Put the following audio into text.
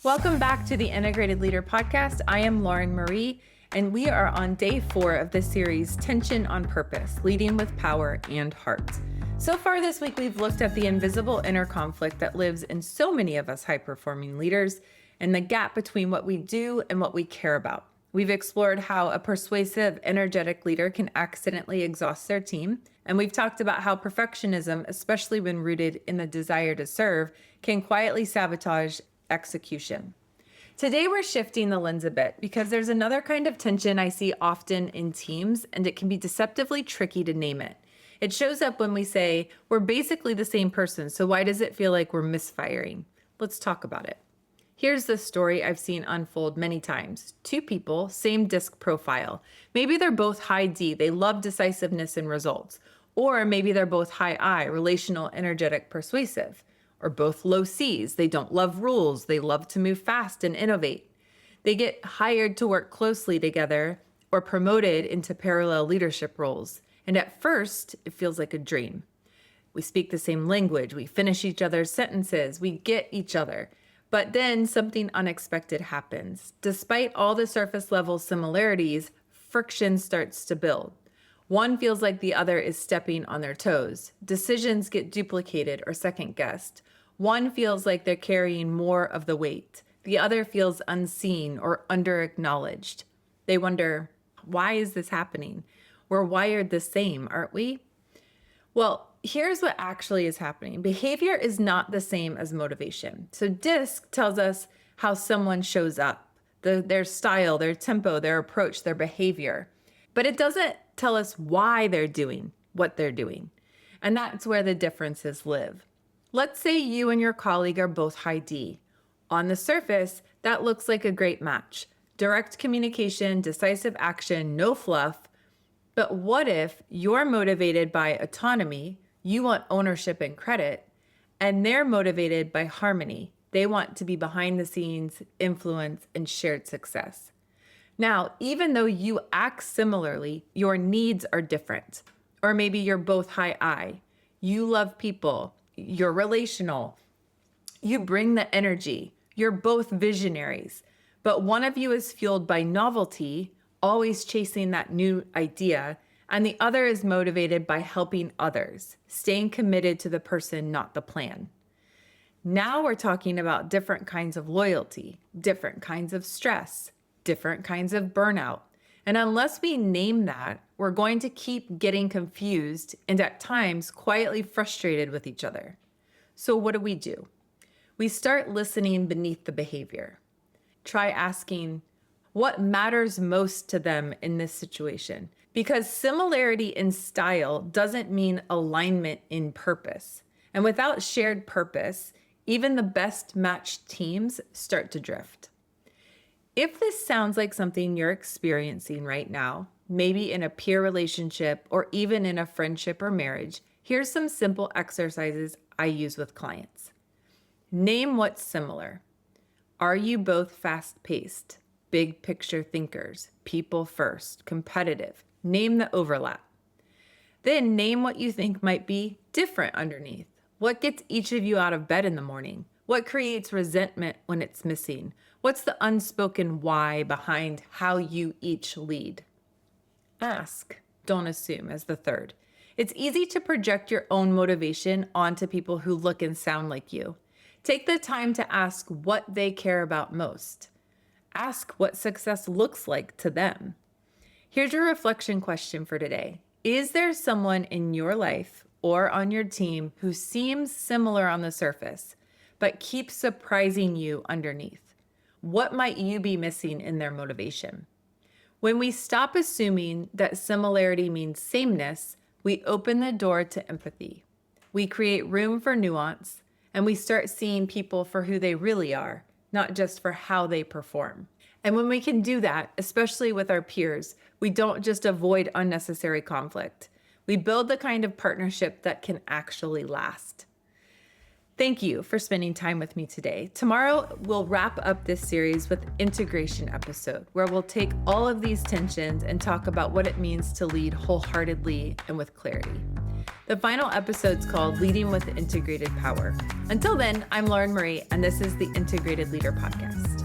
Welcome back to the Integrated Leader Podcast. I am Lauren Marie, and we are on day 4 of the series, Tension on Purpose, Leading with Power and Heart. So far this week, we've looked at the invisible inner conflict that lives in so many of us high-performing leaders and the gap between what we do and what we care about. We've explored how a persuasive, energetic leader can accidentally exhaust their team, and we've talked about how perfectionism, especially when rooted in the desire to serve, can quietly sabotage execution. Today, we're shifting the lens a bit because there's another kind of tension I see often in teams, and it can be deceptively tricky to name it. It shows up when we say, we're basically the same person, so why does it feel like we're misfiring? Let's talk about it. Here's the story I've seen unfold many times. 2 people, same disc profile. Maybe they're both high D, they love decisiveness and results. Or maybe they're both high I, relational, energetic, persuasive. Or both low Cs, they don't love rules, they love to move fast and innovate. They get hired to work closely together or promoted into parallel leadership roles. And at first, it feels like a dream. We speak the same language, we finish each other's sentences, we get each other. But then something unexpected happens. Despite all the surface level similarities, friction starts to build. One feels like the other is stepping on their toes. Decisions get duplicated or second guessed. One feels like they're carrying more of the weight. The other feels unseen or under-acknowledged. They wonder, why is this happening? We're wired the same, aren't we? Well, here's what actually is happening. Behavior is not the same as motivation. So DISC tells us how someone shows up, their style, their tempo, their approach, their behavior. But it doesn't tell us why they're doing what they're doing. And that's where the differences live. Let's say you and your colleague are both high D. On the surface, that looks like a great match. Direct communication, decisive action, no fluff. But what if you're motivated by autonomy, you want ownership and credit, and they're motivated by harmony? They want to be behind the scenes, influence, and shared success. Now, even though you act similarly, your needs are different. Or maybe you're both high I. You love people. You're relational. You bring the energy. You're both visionaries. But one of you is fueled by novelty, always chasing that new idea, and the other is motivated by helping others, staying committed to the person, not the plan. Now we're talking about different kinds of loyalty, different kinds of stress, different kinds of burnout. And unless we name that, we're going to keep getting confused and at times quietly frustrated with each other. So what do? We start listening beneath the behavior. Try asking, what matters most to them in this situation? Because similarity in style doesn't mean alignment in purpose. And without shared purpose, even the best matched teams start to drift. If this sounds like something you're experiencing right now, maybe in a peer relationship or even in a friendship or marriage, here's some simple exercises I use with clients. Name what's similar. Are you both fast-paced, big picture thinkers, people first, competitive? Name the overlap. Then name what you think might be different underneath. What gets each of you out of bed in the morning? What creates resentment when it's missing? What's the unspoken why behind how you each lead? Ask, don't assume, as the third. It's easy to project your own motivation onto people who look and sound like you. Take the time to ask what they care about most. Ask what success looks like to them. Here's your reflection question for today. Is there someone in your life or on your team who seems similar on the surface, but keeps surprising you underneath? What might you be missing in their motivation? When we stop assuming that similarity means sameness, we open the door to empathy. We create room for nuance, and we start seeing people for who they really are, not just for how they perform. And when we can do that, especially with our peers, we don't just avoid unnecessary conflict. We build the kind of partnership that can actually last. Thank you for spending time with me today. Tomorrow, we'll wrap up this series with integration episode, where we'll take all of these tensions and talk about what it means to lead wholeheartedly and with clarity. The final episode's called Leading with Integrated Power. Until then, I'm Lauren Marie, and this is the Integrated Leader Podcast.